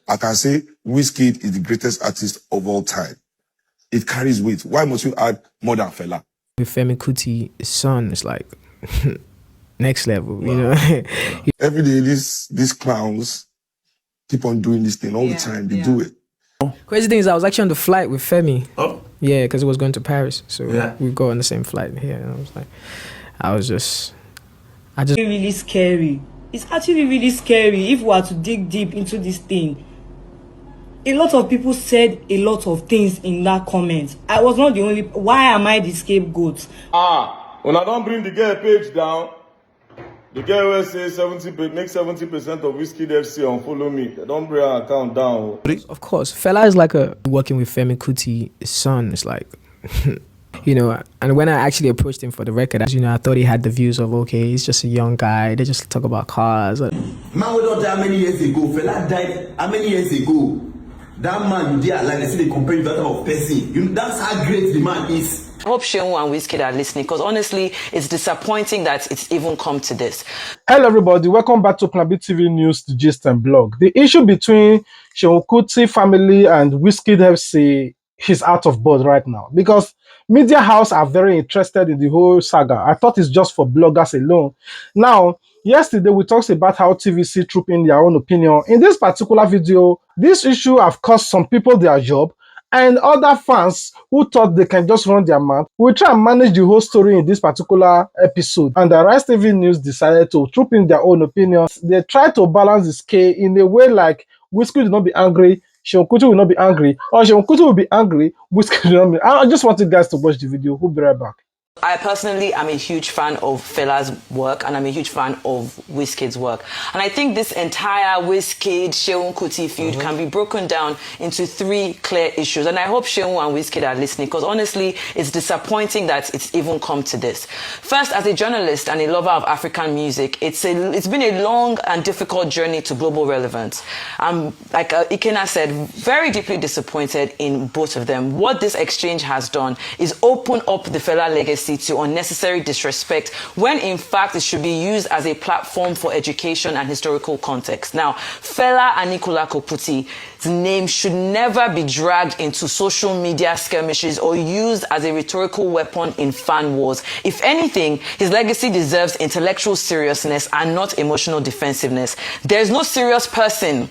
I can say Wizkid is the greatest artist of all time. It carries weight. Why must you add more than Fela? With Seun Kuti, son, it's like next level, wow. You know. Every day, these clowns keep on doing this thing all the time. They do it. Crazy thing is, I was actually on the flight with Femi. Oh. Yeah, because he was going to Paris, so we go on the same flight here. And I just. Really scary. It's actually really scary if we are to dig deep into this thing. A lot of people said a lot of things in that comment. I was not the only. Why am I the scapegoat? When I don't bring the Gehgeh page down, the Gehgeh will say 70% of Wizkid FC and follow me. They don't bring our account down. Of course, Fela is like working with Seun Kuti, son. It's like. You know, and when I actually approached him for the record, I thought he had the views of, okay, he's just a young guy. They just talk about cars. Man, we don't die how many years ago. Fela died how many years ago? That man, you did, like they say, they compare you to that type of person. That's how great the man is. I hope Seun and WIKZID are listening, because honestly, it's disappointing that it's even come to this. Hello, everybody. Welcome back to Plan B TV News, the gist and blog. The issue between Seun Kuti family and WIKZID FC is out of board right now because media house are very interested in the whole saga. I thought it's just for bloggers alone. Now, yesterday we talked about how TVC troop in their own opinion. In this particular video, this issue have cost some people their job and other fans who thought they can just run their mouth. We'll try and manage the whole story in this particular episode. And the Rise TV News decided to troop in their own opinions. They tried to balance the scale in a way like Wizkid will not be angry, Seun Kuti will not be angry, or Seun Kuti will be angry, Wizkid will not be. I just want you guys to watch the video. We'll be right back. I personally am a huge fan of Fela's work, and I'm a huge fan of Wizkid's work. And I think this entire Wizkid, Seun Kuti feud can be broken down into three clear issues. And I hope Seun and Wizkid are listening, because honestly, it's disappointing that it's even come to this. First, as a journalist and a lover of African music, it's been a long and difficult journey to global relevance. Like Ikena said, very deeply disappointed in both of them. What this exchange has done is open up the Fela legacy to unnecessary disrespect, when in fact it should be used as a platform for education and historical context. Now, Fela Anikulapo Kuti's name should never be dragged into social media skirmishes or used as a rhetorical weapon in fan wars. If anything, his legacy deserves intellectual seriousness and not emotional defensiveness. There's no serious person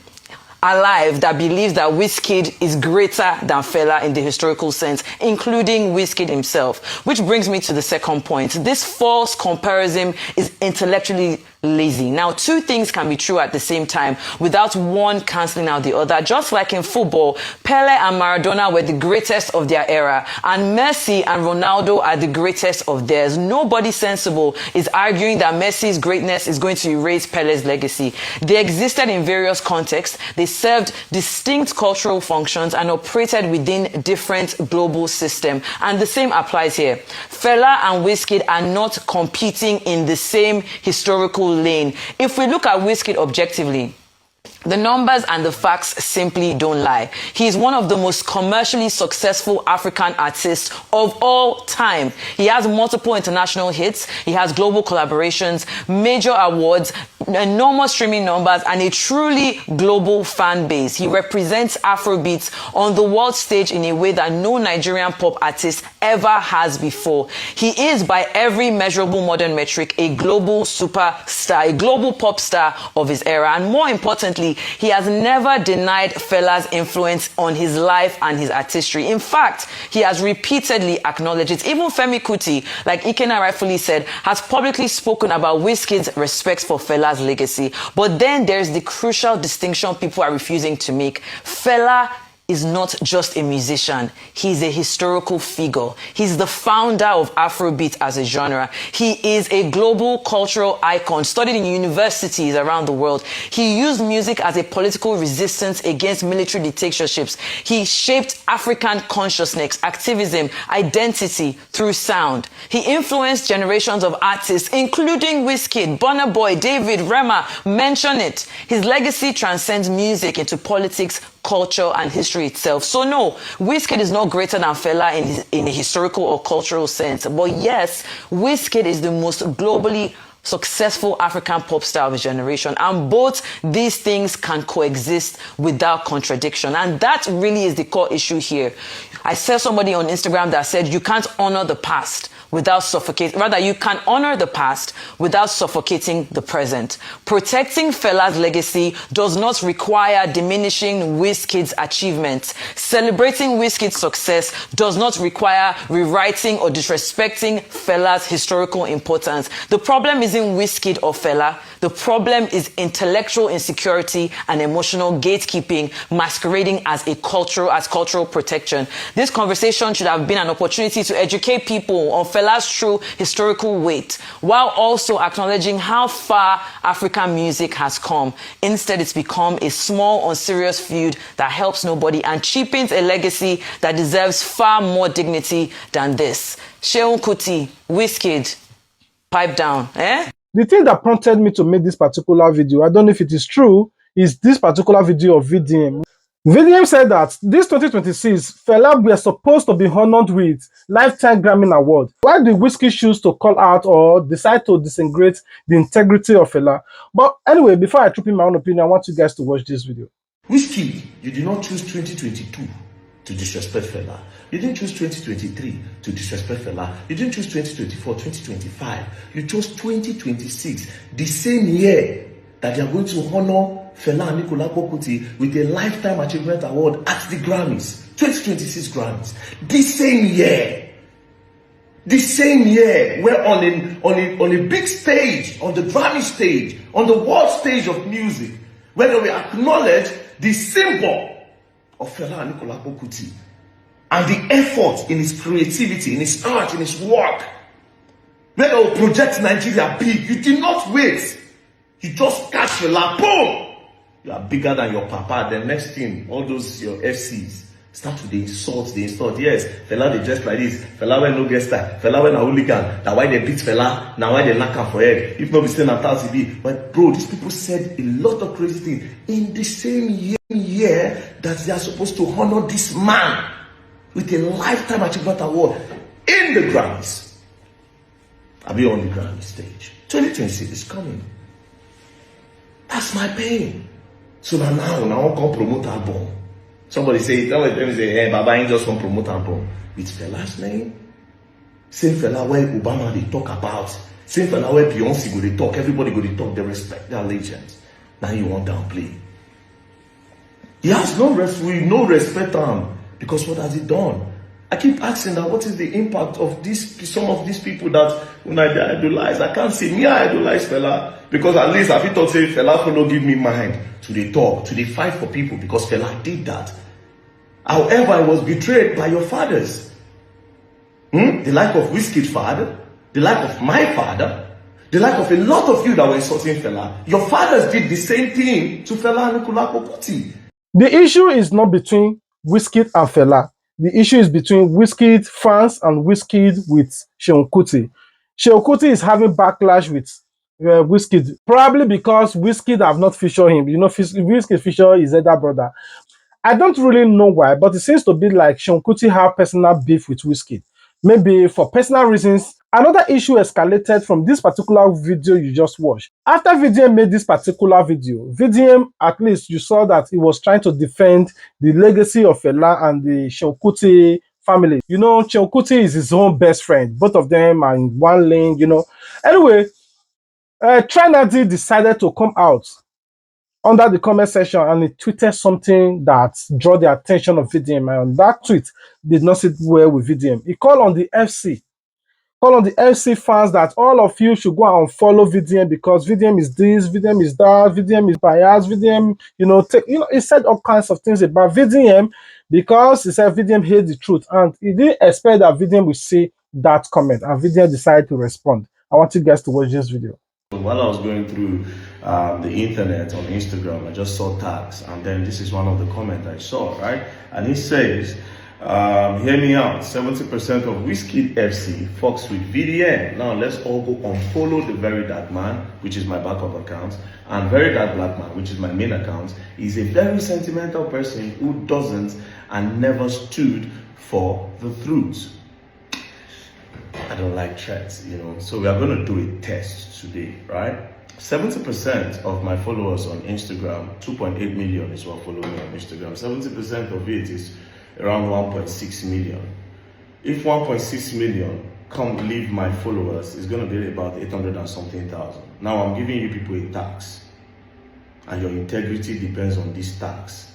alive that believes that Wizkid is greater than Fela in the historical sense, including Wizkid himself. Which brings me to the second point. This false comparison is intellectually lazy. Now, two things can be true at the same time without one cancelling out the other. Just like in football, Pele and Maradona were the greatest of their era, and Messi and Ronaldo are the greatest of theirs. Nobody sensible is arguing that Messi's greatness is going to erase Pele's legacy. They existed in various contexts. They served distinct cultural functions and operated within different global systems. And the same applies here. Fela and Wizkid are not competing in the same historical lane. If we look at Wizkid objectively, the numbers and the facts simply don't lie. He is one of the most commercially successful African artists of all time. He has multiple international hits, he has global collaborations, major awards, enormous streaming numbers, and a truly global fan base. He represents Afrobeats on the world stage in a way that no Nigerian pop artist ever has before. He is, by every measurable modern metric, a global superstar, a global pop star of his era. And more importantly, he has never denied Fela's influence on his life and his artistry. In fact, he has repeatedly acknowledged it. Even Seun Kuti, like Ikena rightfully said, has publicly spoken about Wizkid's respect for Fela's legacy. But then there's the crucial distinction people are refusing to make. Fela is not just a musician. He's a historical figure. He's the founder of Afrobeat as a genre. He is a global cultural icon, studied in universities around the world. He used music as a political resistance against military dictatorships. He shaped African consciousness, activism, identity through sound. He influenced generations of artists, including Wizkid, Burna Boy, David, Rema, mention it. His legacy transcends music into politics, culture, and history itself. So no, Wizkid is not greater than Fela in a historical or cultural sense. But yes, Wizkid is the most globally successful African pop star of his generation. And both these things can coexist without contradiction. And that really is the core issue here. I saw somebody on Instagram that said you can't honor the past without suffocating. Rather, you can honor the past without suffocating the present. Protecting Fela's legacy does not require diminishing Wizkid's achievements. Celebrating Wizkid's success does not require rewriting or disrespecting Fela's historical importance. The problem isn't Wizkid or Fela. The problem is intellectual insecurity and emotional gatekeeping masquerading as cultural protection. This conversation should have been an opportunity to educate people on Fela's true historical weight, while also acknowledging how far African music has come. Instead, it's become a small, unserious feud that helps nobody and cheapens a legacy that deserves far more dignity than this. Seun Kuti, Wizkid, pipe down, eh? The thing that prompted me to make this particular video, I don't know if it is true, is this particular video of VDM. VDM said that this 2026, Fela were supposed to be honored with Lifetime Grammy Award. Why did Wizkid choose to call out or decide to disintegrate the integrity of Fela? But anyway, before I troop in my own opinion, I want you guys to watch this video. Wizkid, you did not choose 2022 to disrespect Fela. You didn't choose 2023 to disrespect Fela. You didn't choose 2024, 2025. You chose 2026, the same year that they are going to honor Fela and Kuti with a Lifetime Achievement Award at the Grammys. 2026 Grammys. The same year, where on a big stage, on the Grammy stage, on the world stage of music, where they will acknowledge the symbol of Fela and Kuti and the effort in his creativity, in his art, in his work, where they will project Nigeria big. You did not wait. You just catch Fela, boom! You are bigger than your papa. The next thing, all those your FCs start to insult. Yes, Fela they dress like this. Fela when no guest star. Fela when a hooligan. Now why they beat Fela? Now why they knock him for head? If not be saying at TV. But bro, these people said a lot of crazy things in the same year that they are supposed to honor this man with a Lifetime Achievement Award in the Grammys. I'll be on the Grammy stage. 2026 is coming. That's my pain. So now I come promote album. Somebody say, hey, Baba ain't just come promote album. With Fela's name. Same Fela where Obama they talk about. Same Fela where Beyonce go they talk. Everybody go they talk. They respect their legends. Now you want downplay. He has no respect because what has he done? I keep asking that what is the impact of some of these people that when I idolize, I can't say me I idolize Fela because at least I feel to say Fela follow give me mind to the talk, to the fight for people because Fela did that. However, I was betrayed by your fathers. The like of Wizkid father, the like of my father, the like of a lot of you that were insulting Fela. Your fathers did the same thing to Fela and Kuti. The issue is not between Wizkid and Fela. The issue is between Wizkid fans and Wizkid with Seun Kuti. Seun Kuti is having backlash with Wizkid, probably because Wizkid have not featured him. You know, Wizkid featured his elder brother. I don't really know why, but it seems to be like Seun Kuti have personal beef with Wizkid. Maybe for personal reasons. Another issue escalated from this particular video you just watched. After VDM made this particular video, VDM, at least you saw that he was trying to defend the legacy of Fela and the Seun Kuti family. You know, Seun Kuti is his own best friend. Both of them are in one lane, you know. Anyway, Trinity decided to come out under the comment section and he tweeted something that drew the attention of VDM, and that tweet did not sit well with VDM. He called on the FC fans that all of you should go and follow VDM because VDM is this, VDM is that, VDM is biased, VDM, he said all kinds of things about VDM because he said VDM hates the truth, and he didn't expect that VDM would see that comment, and VDM decided to respond. I want you guys to watch this video. While I was going through the internet on Instagram, I just saw tags, and then this is one of the comments I saw, right? And it says, hear me out, 70% of Wizkid FC fucks with VDM. Now let's all go unfollow the Very Dark Man, which is my backup account, and Very Dark Black Man, which is my main account. He's a very sentimental person who doesn't and never stood for the truth. I don't like threats, you know. So we are going to do a test today, right? 70% of my followers on Instagram, 2.8 million is what follow me on Instagram. 70% of it is around 1.6 million. If 1.6 million come leave my followers, it's going to be about 800 and something thousand. Now I'm giving you people a tax, and your integrity depends on this tax.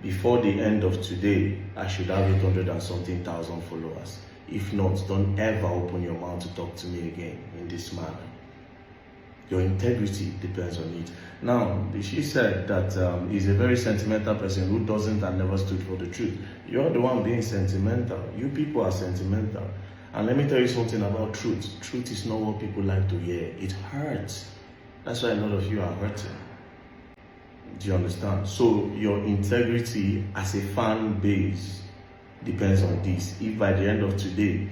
Before the end of today, I should have 800 and something thousand followers. If not, don't ever open your mouth to talk to me again in this manner. Your integrity depends on it. Now, she said that he's a very sentimental person who doesn't and never stood for the truth. You're the one being sentimental. You people are sentimental. And let me tell you something about truth. Truth is not what people like to hear. It hurts. That's why a lot of you are hurting. Do you understand? So your integrity as a fan base depends on this. If by the end of today,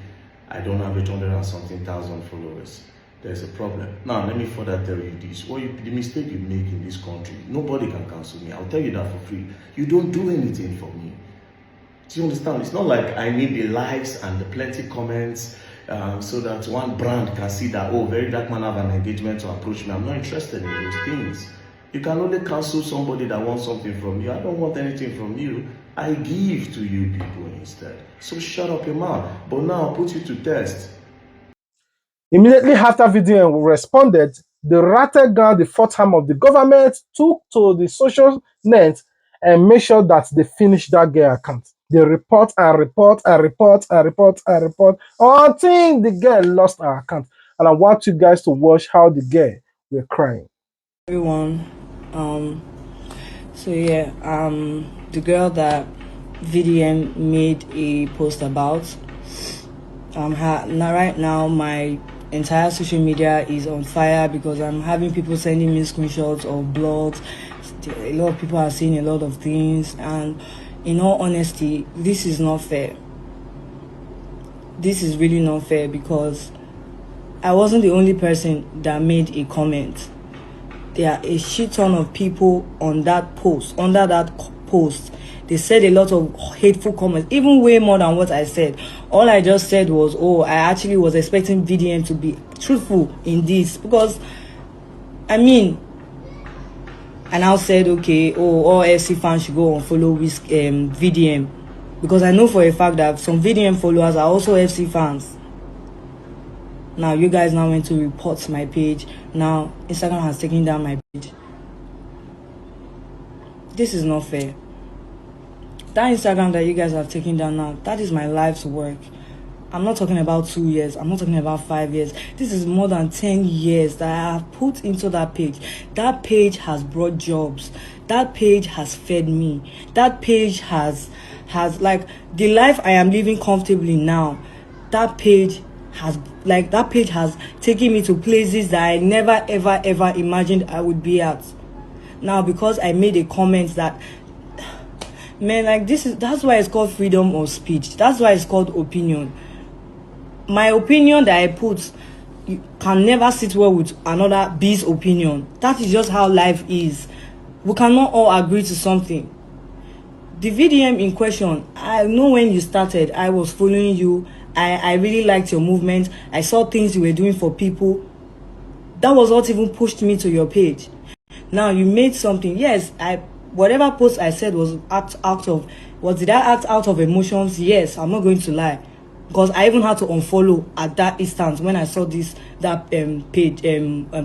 I don't have 800 and something thousand followers, there's a problem. Now, let me further tell you this. The mistake you make in this country, nobody can cancel me. I'll tell you that for free. You don't do anything for me. Do you understand? It's not like I need the likes and the plenty comments so that one brand can see that, oh, very dark man have an engagement to approach me. I'm not interested in those things. You can only cancel somebody that wants something from you. I don't want anything from you. I give to you people instead. So shut up your mouth. But now I'll put you to test. Immediately after VDM responded, the ratted down the fourth arm of the government, took to the social net and made sure that they finished that girl account. They report and report and report and report and report until the girl lost her account. And I want you guys to watch how the girl were crying. Everyone, so yeah, the girl that VDM made a post about, right now my entire social media is on fire because I'm having people sending me screenshots of blogs. A lot of people are saying a lot of things, and in all honesty, this is not fair. This is really not fair because I wasn't the only person that made a comment. There are a shit ton of people on that post, under that post. They said a lot of hateful comments, even way more than what I said. All I just said was, oh, I actually was expecting VDM to be truthful in this because, I mean, I now said, okay, oh, all FC fans should go and follow VDM because I know for a fact that some VDM followers are also FC fans. Now, you guys now went to report my page. Now, Instagram has taken down my page. This is not fair. That Instagram that you guys have taken down now, that is my life's work. I'm not talking about 2 years. I'm not talking about 5 years. This is more than 10 years that I have put into that page. That page has brought jobs. That page has fed me. That page has like the life I am living comfortably now. That page has taken me to places that I never ever imagined I would be at. Now because I made a comment that, man, like that's why it's called freedom of speech. That's why it's called opinion. My opinion that I put can never sit well with another B's opinion. That is just how life is. We cannot all agree to something. The VDM in question, I know when you started, I was following you. I really liked your movement. I saw things you were doing for people. That was what even pushed me to your page. Now you made something. Yes, whatever post I said was did I act out of emotions? Yes, I'm not going to lie. Because I even had to unfollow at that instance when I saw that page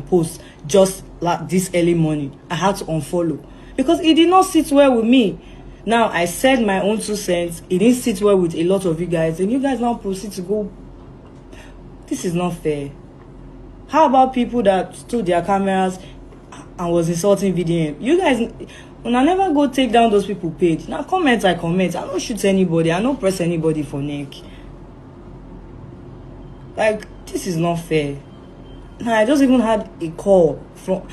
post just like this early morning. I had to unfollow because it did not sit well with me. Now I said my own 2 cents. It didn't sit well with a lot of you guys, and you guys now proceed to go. This is not fair. How about people that stood their cameras and was insulting VDM? You guys, when I never go take down those people's page. Now comment, I comment. I don't shoot anybody. I don't press anybody for neck. Like, this is not fair. Now, I just even had a call from,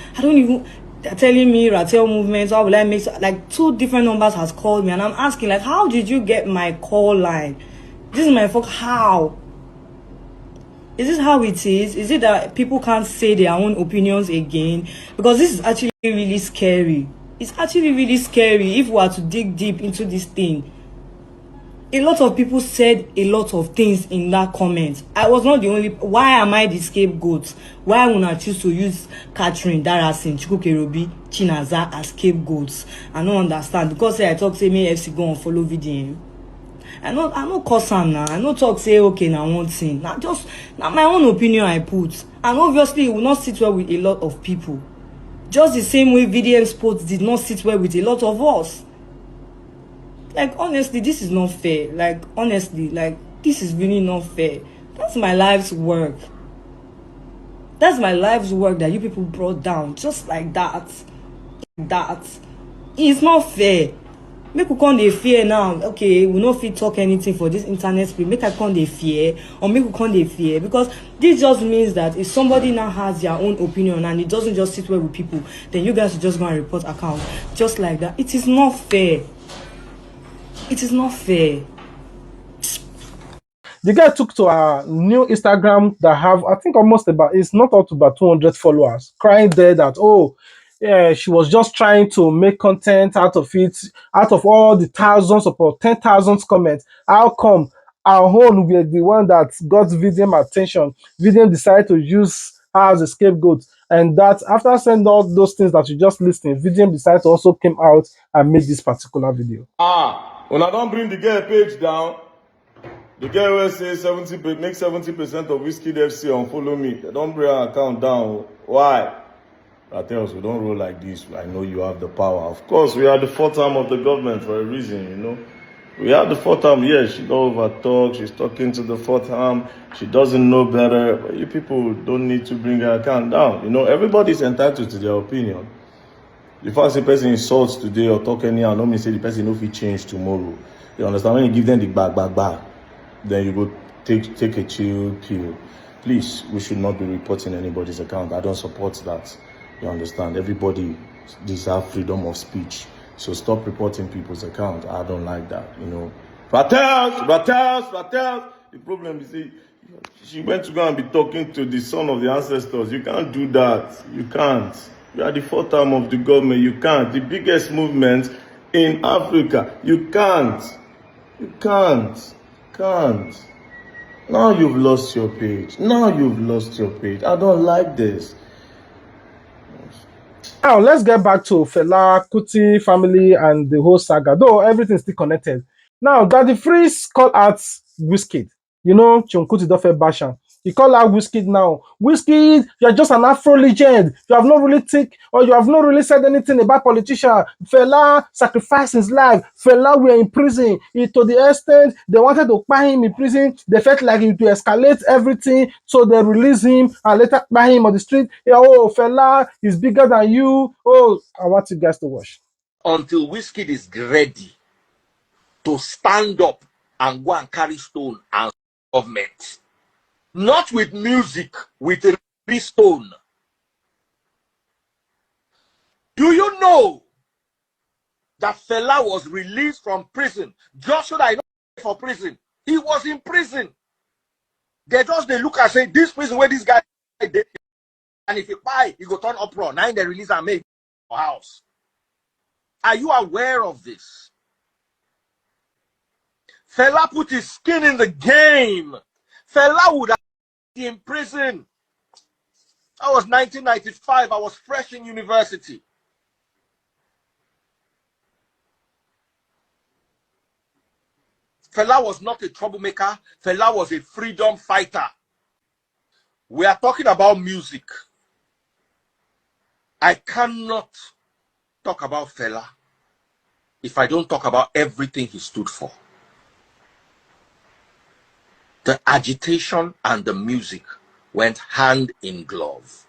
they're telling me, Ratel movements, how will I make, like 2 different numbers has called me, and I'm asking, like, how did you get my call line? This is my fuck, how? Is this how it is? Is it that people can't say their own opinions again? Because this is actually really scary. It's actually really scary if we are to dig deep into this thing. A lot of people said a lot of things in that comment. I was not the only. Why am I the scapegoat? Why would I choose to use Catherine, Darasin, Chukwukerobi, Chinaza as scapegoats? I don't understand. Because say I talk say me FC go and follow video. I no cause am now. I no talk say okay now one thing. Now just now my own opinion I put. And obviously it will not sit well with a lot of people. Just the same way VDM Sports did not sit well with a lot of us. Like, honestly, this is not fair. Like, honestly, like, this is really not fair. That's my life's work. That's my life's work that you people brought down. Just like that. It's not fair. Make we come dey fear now. Okay, we no fit talk anything for this internet space. Make I come dey fear, or make we come dey fear, because this just means that if somebody now has their own opinion and it doesn't just sit well with people, then you guys will just go and report account just like that. It is not fair. It is not fair. The guy took to a new Instagram that have, I think, almost about, it's not up to about 200 followers, crying there that, oh, yeah, she was just trying to make content out of it, out of all the thousands or 10,000 comments. How come our own were the one that got VDM attention? VDM decided to use her as a scapegoat. And that after sending all those things that you just listened, VDM decided to also came out and made this particular video. When I don't bring the girl page down, the girl will say 70%, make 70% of WIKZID FC and follow me. They don't bring her account down. Why? I tell us we don't roll like this. I know you have the power. Of course, we are the fourth arm of the government for a reason, you know. We are the fourth arm. Yes, she don't overtalk. She's talking to the fourth arm. She doesn't know better. But you people don't need to bring her account down. You know, everybody's entitled to their opinion. If I say person insults today or talk anyhow, no mean say the person no fit change tomorrow. You understand? When you give them the back, then you go take a chill pill. Please, we should not be reporting anybody's account. I don't support that. You understand? Everybody deserves freedom of speech. So stop reporting people's account. I don't like that, you know. Rattels. The problem is, she went to go and be talking to the son of the ancestors. You can't do that. You can't. You are the fourth arm of the government. You can't. The biggest movement in Africa. You can't. You can't. Now you've lost your page. I don't like this. Now let's get back to Fela Kuti family and the whole saga, though everything's still connected. Now that the freeze called out Wizkid, you know, Seun Kuti don't feel bashan. He called out Wizkid now. Wizkid, you're just an Afro legend. You have not really said anything about politician. Fela sacrificed his life. Fela were in prison. To the extent they wanted to buy him in prison, they felt like it would escalate everything, so they released him and later buy him on the street. Yeah, oh, Fela is bigger than you. Oh, I want you guys to watch. Until Wizkid is ready to stand up and go and carry stone and government. Not with music, with a stone. Do you know that Fela was released from prison just so that he don't pay for prison? He was in prison. They look and say, this prison where this guy did, and if he buy, he go turn uproar. Now they release and make a house. Are you aware of this? Fela put his skin in the game. Fela would have been in prison. That was 1995. I was fresh in university. Fela was not a troublemaker. Fela was a freedom fighter. We are talking about music. I cannot talk about Fela if I don't talk about everything he stood for. The agitation and the music went hand in glove.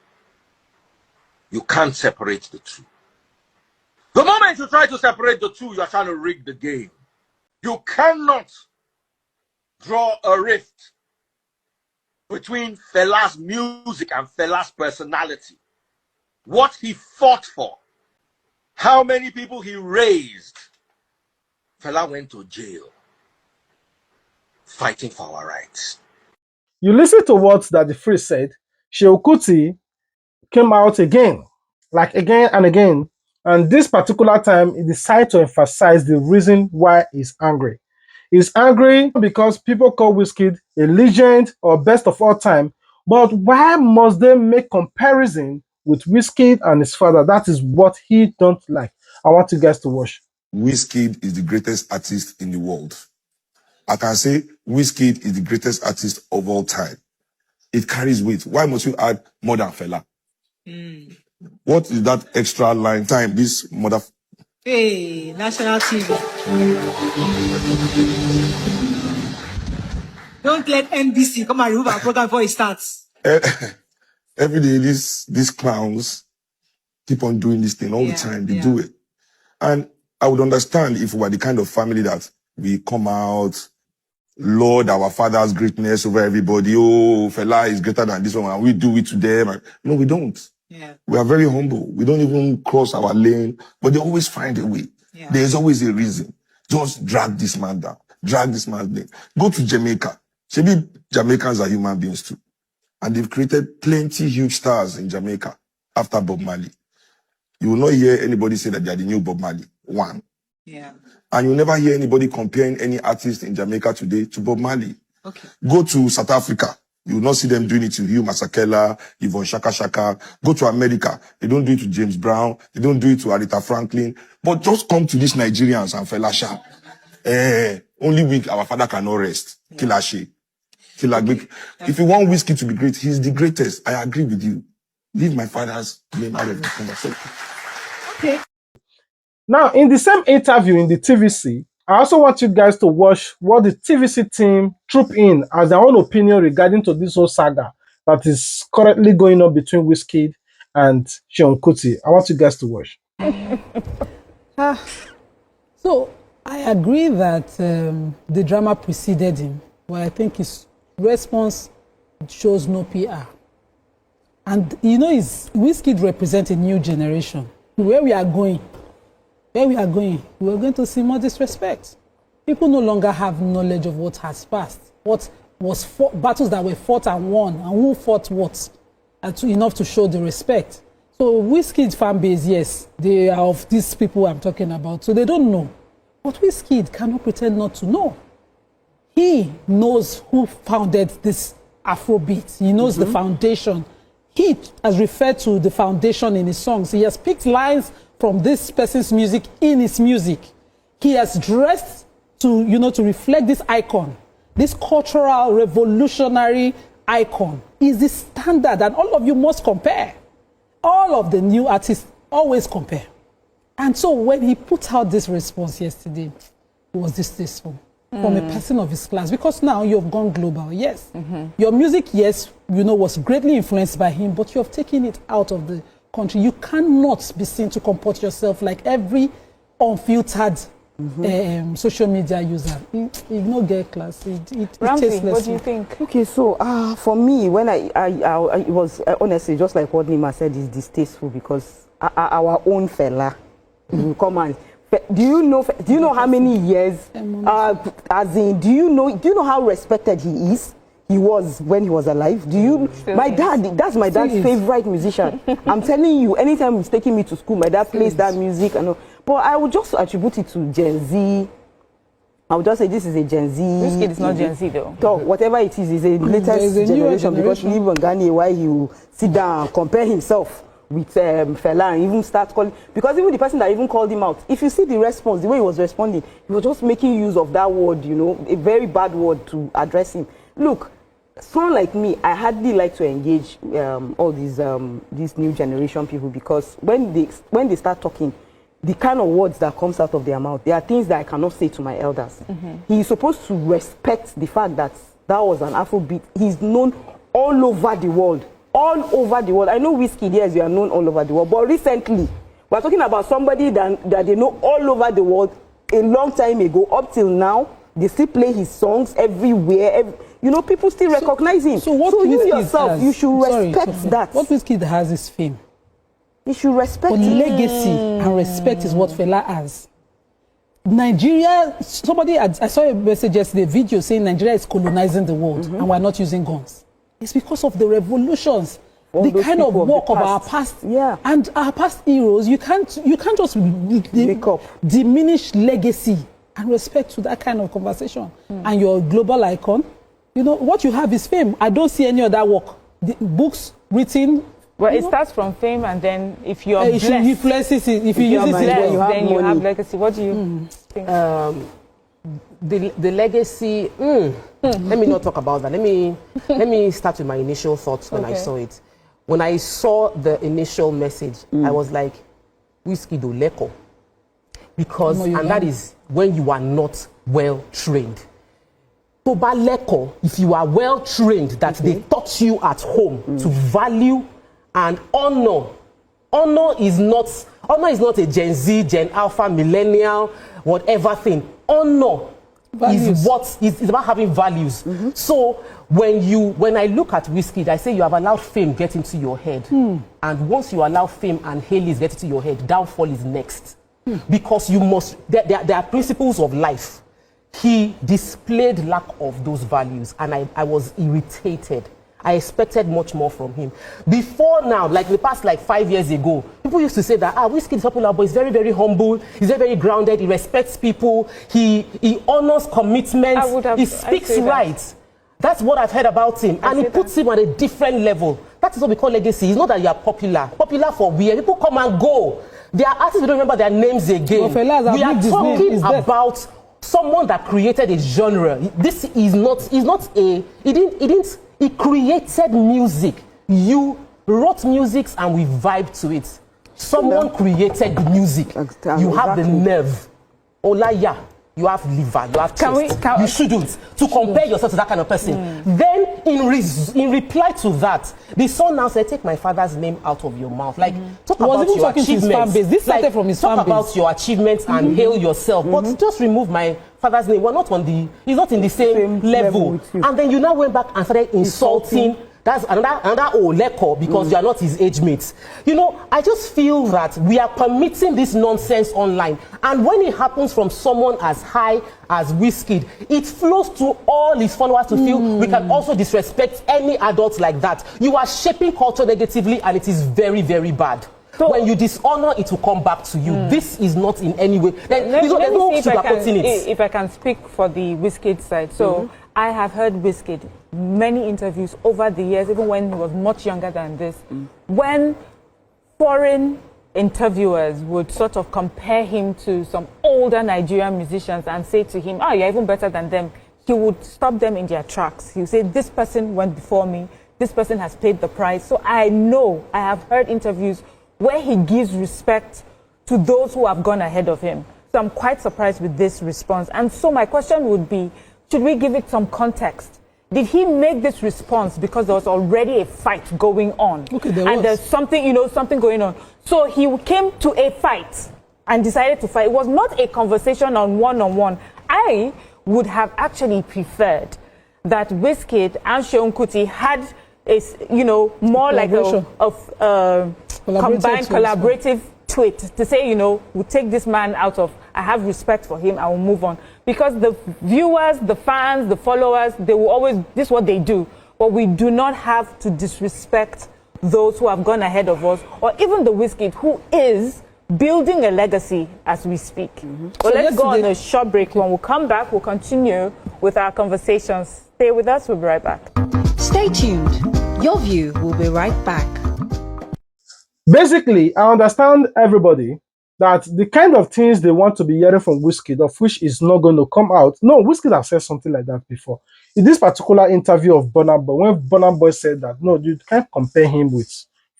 You can't separate the two. The moment you try to separate the two, you are trying to rig the game. You cannot draw a rift between Fela's music and Fela's personality. What he fought for, how many people he raised. Fela went to jail fighting for our rights. You listen to what that the freeze said. Seun Kuti came out again, like again and and this particular time he decided to emphasize the reason why he's angry. He's angry because people call Wizkid a legend or best of all time. But why must they make comparison with Wizkid and his father? That is what he don't like. I want you guys to watch. Wizkid is the greatest artist in the world. I can say Wizkid is the greatest artist of all time. It carries weight. Why must you add more than Fela? What is that extra line time? This mother... Hey, national TV. Don't let NBC come and remove our program before it starts. Every day, these clowns keep on doing this thing all the time. They do it. And I would understand if we were the kind of family that we come out, Lord, our father's greatness over everybody. Oh, Fela is greater than this one, and we do it to them. No, we don't. Yeah. We are very humble. We don't even cross our lane, but they always find a way. Yeah. There's always a reason. Just drag this man down. Drag this man's name. Go to Jamaica. Maybe Jamaicans are human beings too. And they've created plenty huge stars in Jamaica after Bob Marley. You will not hear anybody say that they are the new Bob Marley. One. Yeah. And you'll never hear anybody comparing any artist in Jamaica today to Bob Marley. Okay. Go to South Africa. You will not see them doing it to Hugh Masekela, Yvonne Shaka Shaka. Go to America. They don't do it to James Brown. They don't do it to Aretha Franklin. But just come to these Nigerians and Fela Sha. Only we, our father cannot rest. Kilashe. If you want Wizkid to be great, he's the greatest. I agree with you. Leave my father's name out of the conversation. Okay. Now, in the same interview in the TVC, I also want you guys to watch what the TVC team troop in as their own opinion regarding to this whole saga that is currently going on between Wizkid and Seun Kuti. I want you guys to watch. So, I agree that the drama preceded him, but I think his response shows no PR. And Wizkid represents a new generation. Where we are going, we are going to see more disrespect. People no longer have knowledge of what has passed, what was battles that were fought and won, and who fought what, enough to show the respect. So Wizkid fan base, yes, they are of these people I'm talking about, so they don't know. But Wizkid cannot pretend not to know. He knows who founded this Afrobeat. He knows the foundation. He has referred to the foundation in his songs. He has picked lines from this person's music in his music. He has dressed to reflect this icon, this cultural revolutionary icon. Is the standard, and all of you must compare. All of the new artists always compare. And so when he put out this response yesterday, it was distasteful from a person of his class, because now you've gone global. Yes, your music, yes, was greatly influenced by him, but you have taken it out of the country. You cannot be seen to comport yourself like every unfiltered social media user. It no get class. It Ramsey, what do you think? Okay, so for me, when I it was honestly just like what Nima said, is distasteful, because our own Fela will come and. Do you know how many years? As in, do you know how respected he is? He was when he was alive. That's my dad's favorite musician. I'm telling you, anytime he's taking me to school, my dad plays that music. But I would just attribute it to Gen Z. I would just say this is a Gen Z. Wizkid is not Gen Z though. So whatever it is a latest generation, because he live in Ghana, why he will sit down and compare himself with Fela and even start calling, because even the person that even called him out, if you see the response, the way he was responding, he was just making use of that word, a very bad word to address him. Look, someone like me, I hardly like to engage all these new generation people, because when they start talking, the kind of words that comes out of their mouth, there are things that I cannot say to my elders. He is supposed to respect the fact that was an Afrobeat. He's known all over the world. All over the world. I know Wizkid, yes, you are known all over the world, but recently, we're talking about somebody that they know all over the world a long time ago. Up till now, they still play his songs everywhere. People still recognize him. So you yourself, you should respect that. What Wizkid has is fame. You should respect it. Legacy and respect is what Fela has. Nigeria, I saw a message yesterday, a video saying Nigeria is colonizing the world and we're not using guns. It's because of the revolutions, the kind of work of our past, and our past heroes. You can't just diminish legacy and respect to that kind of conversation. And you're a global icon. You know, what you have is fame. I don't see any other work. The books written. Well, it starts from fame, and then if you're if blessed, you influences it, if you use it, then you have legacy. What do you think? The legacy. Let me not talk about that. Let me start with my initial thoughts when I saw it. When I saw the initial message, I was like, "Wizkid Oleko," because that is when you are not well trained. Toba Leko, if you are well trained, that they taught you at home to value and honor. Honor is not a Gen Z, Gen Alpha, millennial, whatever thing. Honor is about having values. So when I look at Wizkid, I say you have allowed fame get into your head. And once you allow fame and Haileys get into your head, downfall is next. Because you must, there are principles of life. He displayed lack of those values, and I was irritated. I expected much more from him. Before now, like the past 5 years ago, people used to say that Wizkid is popular, but he's very, very humble, he's very, very grounded, he respects people, he honors commitments, he speaks right. That's what I've heard about him, and it puts him on a different level. That is what we call legacy. It's not that you are popular. Popular for where people come and go. There are artists we don't remember their names again. Well, we are talking about someone that created a genre. This is not, he created music. You wrote music and we vibed to it. Someone created the music. You have the nerve. Olaya, you have liver, you have chest. You shouldn't. To compare yourself to that kind of person. Then, in reply to that, the son now said, take my father's name out of your mouth. Like, talk about your achievements. This started from his fan base. Talk about your achievements and hail yourself. But just remove my father's name. We're not on he's not in the same level. And then you now went back and started insulting. That's another Oleko, because you are not his age mates. You know, I just feel that we are permitting this nonsense online. And when it happens from someone as high as Wizkid, it flows to all his followers to feel we can also disrespect any adults like that. You are shaping culture negatively, and it is very, very bad. So when you dishonor, it will come back to you. This is not in any way. Let me see if I can speak for the Wizkid side. So I have heard Wizkid many interviews over the years, even when he was much younger than this, when foreign interviewers would sort of compare him to some older Nigerian musicians and say to him, oh, you're even better than them. He would stop them in their tracks. He would say, this person went before me. This person has paid the price. So I have heard interviews where he gives respect to those who have gone ahead of him. So I'm quite surprised with this response. And so my question would be, should we give it some context? Did he make this response because there was already a fight going on? Okay, there's something, something going on. So he came to a fight and decided to fight. It was not a conversation on one-on-one. I would have actually preferred that Wizkid and Seun Kuti had a, more like a combined collaborative tweet to say, we'll take this man out of, I have respect for him, I will move on. Because the viewers, the fans, the followers, they will always, this is what they do. But we do not have to disrespect those who have gone ahead of us, or even the Wizkid, who is building a legacy as we speak. So let's go on a short break. When we come back, we'll continue with our conversations. Stay with us, we'll be right back. Stay tuned. Your View will be right back. Basically, I understand everybody that the kind of things they want to be hearing from Wizkid, of which is not going to come out. No, Wizkid has said something like that before. In this particular interview of Burna Boy, when Burna Boy said that, no, you can't compare him with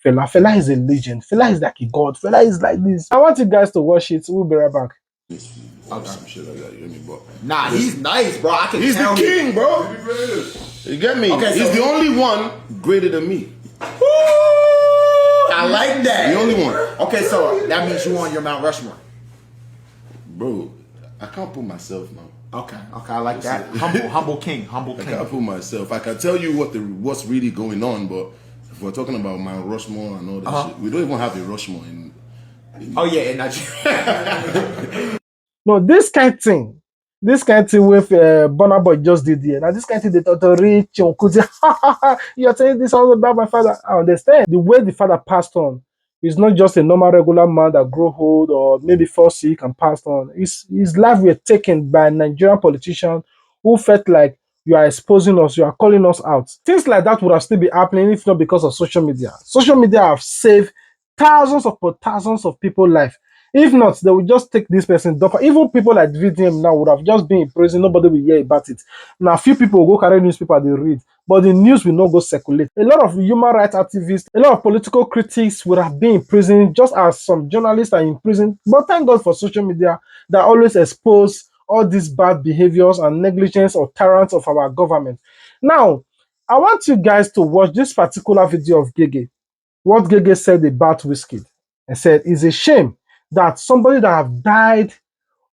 Fela. Fela is a legend. Fela is like a god. Fela is like this. I want you guys to watch it. We'll be right back. Some shit like that, you get me? But nah, he's nice, bro. I can he's tell the king, bro. You get me? Okay, he's the only one greater than me. I like that. The only one. Okay, so that means you on your Mount Rushmore. Bro, I can't put myself now. Okay, I like that. Humble king. I can't put myself. I can tell you what's really going on, but if we're talking about Mount Rushmore and all that shit, we don't even have a Rushmore in in Nigeria. No, this kind of thing with Burna Boy just did here. Now this kind of thing they thought to reach Seun Kuti. You're saying this all about my father. I understand the way the father passed on. He's not just a normal regular man that grew old or maybe fell sick and passed on. His life were taken by a Nigerian politician who felt like you are exposing us, you are calling us out. Things like that would have still been happening if not because of social media. Social media have saved thousands of people's life. If not, they would just take this person. Even people like VDM now would have just been in prison. Nobody will hear about it. Now, few people will go carry newspaper, they read. But the news will not go circulate. A lot of human rights activists, a lot of political critics would have been in prison, just as some journalists are in prison. But thank God for social media that always expose all these bad behaviors and negligence or tyrants of our government. Now, I want you guys to watch this particular video of Gehgeh. What Gehgeh said about Wizkid. He said, it's a shame that somebody that have died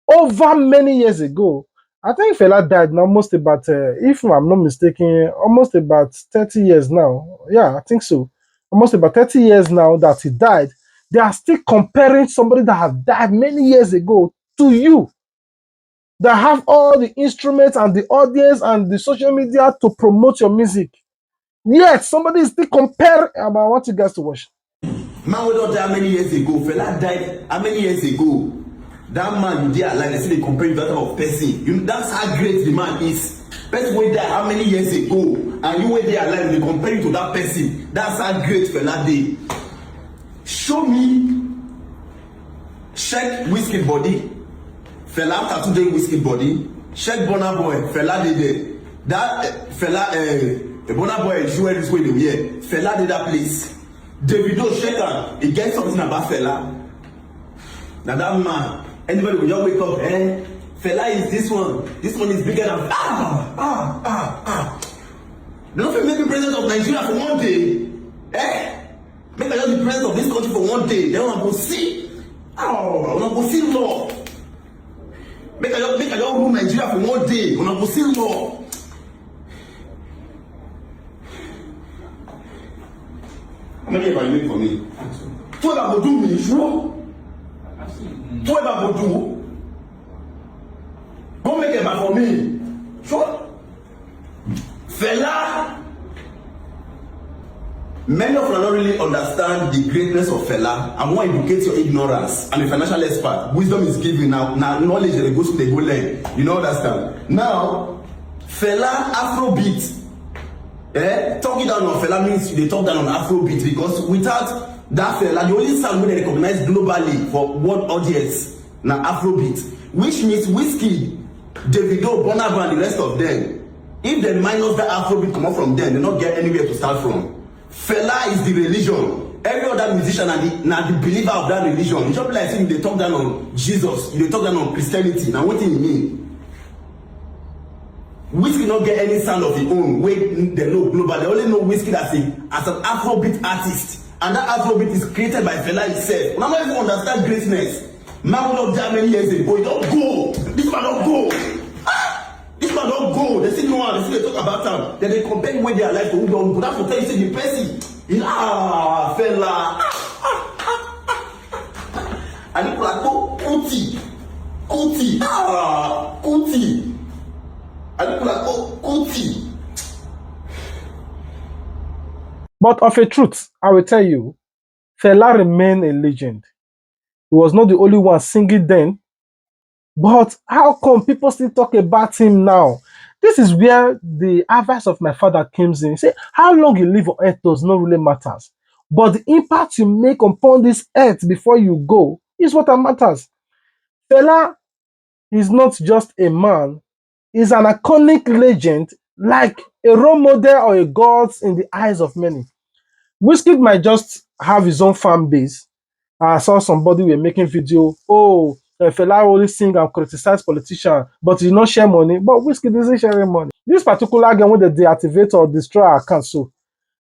over many years ago, I think Fela died almost about, if I'm not mistaken, almost about 30 years now. Yeah, I think so. Almost about 30 years now that he died. They are still comparing somebody that have died many years ago to you, that have all the instruments and the audience and the social media to promote your music. Yet somebody is still comparing. I want you guys to watch. Man we don't die how many years ago. Fela died how many years ago? That man you there like they say they compare you that type of person. That's how great the man is. Person went there how many years ago, and you went there alive, they compare you to that person. That's how great Fela day. Show me, check Wizkid body. Fela after 2 days Wizkid body. Check Burna boy. Fela did there. That Fela Burna boy is where this way they were. Fela did that place. Davido check out. He gets something about Fela. Now that man, anybody will just wake up, Fela is this one. This one is bigger than They don't make the president of Nigeria for 1 day. Make I just the president of this country for 1 day. Then I go see. I go see law. Make I just rule Nigeria for 1 day. I go see law. How many have I made for me? 12 I go do me, sure. 12 I go do. Go make it back for me. Sure. Fela. Many of you don't really understand the greatness of Fela. I want to educate your ignorance. I'm a financial expert. Wisdom is given now. Now knowledge that goes to the go learn. You know understand? Now, Fela Afrobeat. Talking down on Fela means they talk down on Afrobeat because without that Fela, the only sound we recognize globally for world audience now Afrobeat, which means Wizkid, Davido, Burna and the rest of them. If they minus the Afrobeat come up from them, they not get anywhere to start from. Fela is the religion. Every other musician now the believer of that religion. It's just like saying they talk down on Jesus, they talk down on Christianity. Now what do you mean? Wizkid not get any sound of his own way they know global. They only know Wizkid as an Afrobeat artist, and that Afrobeat is created by Fela himself. Now I don't even understand greatness. Man will not die many years ago. He don't go. This man don't go. This man don't go. They see no one. They see they talk about him. Then they compare where they are like to who don't go. That's what they say the person. Fela. And people are like Kuti. Kuti. And people are like Kuti. But of a truth, I will tell you, Fela remained a legend. He was not the only one singing then. But how come people still talk about him now? This is where the advice of my father comes in. Say, how long you live on earth does not really matter. But the impact you make upon this earth before you go is what matters. Fela is not just a man. He's an iconic legend, like a role model or a god in the eyes of many. Wizkid might just have his own fan base. I saw somebody were making video, Fela only sing and criticize politicians, but he not share money. But Wizkid isn't sharing money. This particular girl when they deactivate or destroy her account, so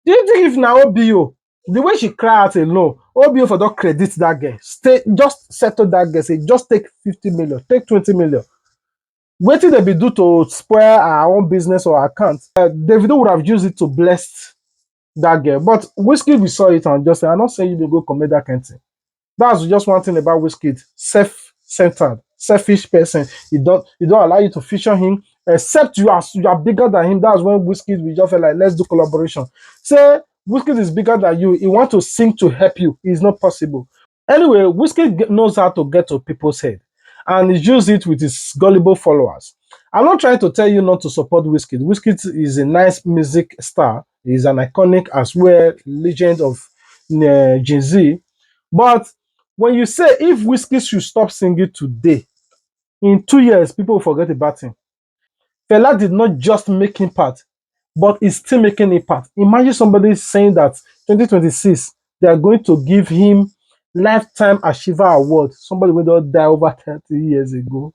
do you think if now OBO, the way she cry out alone, OBO for don't credit that girl, just settle that girl, say just take 50 million, take 20 million. What did they be do to spoil our own business or account? Davido would have used it to bless that girl. But Wizkid, we saw it and just say, I'm not saying you will go commit that kind of thing. That's just one thing about Wizkid. Self-centered, selfish person. He don't allow you to feature him, except you are bigger than him. That's when Wizkid we just feel like let's do collaboration. Say Wizkid is bigger than you. He wants to sing to help you. It's not possible. Anyway, Wizkid knows how to get to people's head, and he uses it with his gullible followers. I'm not trying to tell you not to support Wizkid. Wizkid is a nice music star. He's an iconic as well, legend of Gen Z. But when you say if Wizkid should stop singing today, in 2 years, people will forget about him. Fela did not just make impact, but is still making impact. Imagine somebody saying that 2026, they are going to give him Lifetime Achiever Award. Somebody who don't die over 30 years ago.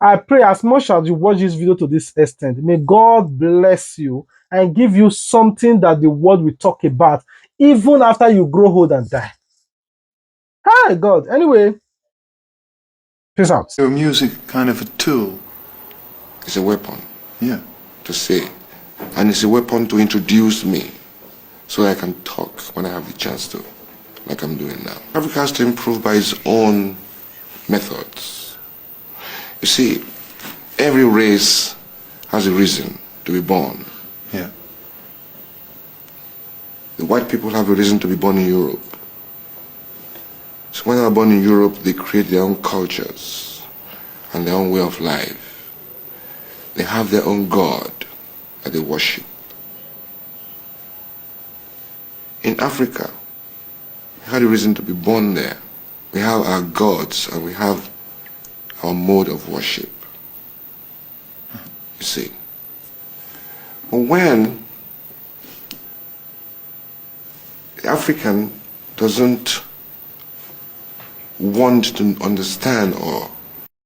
I pray as much as you watch this video to this extent, may God bless you and give you something that the world will talk about, even after you grow old and die. Hi, God. Anyway, peace out. Your music kind of a tool. It's a weapon. Yeah. To say. And it's a weapon to introduce me so I can talk when I have the chance to, like I'm doing now. Africa has to improve by its own methods. You see, every race has a reason to be born. Yeah. The white people have a reason to be born in Europe. So when they are born in Europe, they create their own cultures and their own way of life. They have their own God that they worship. In Africa, we had a reason to be born there. We have our gods and we have our mode of worship. You see. But when the African doesn't want to understand or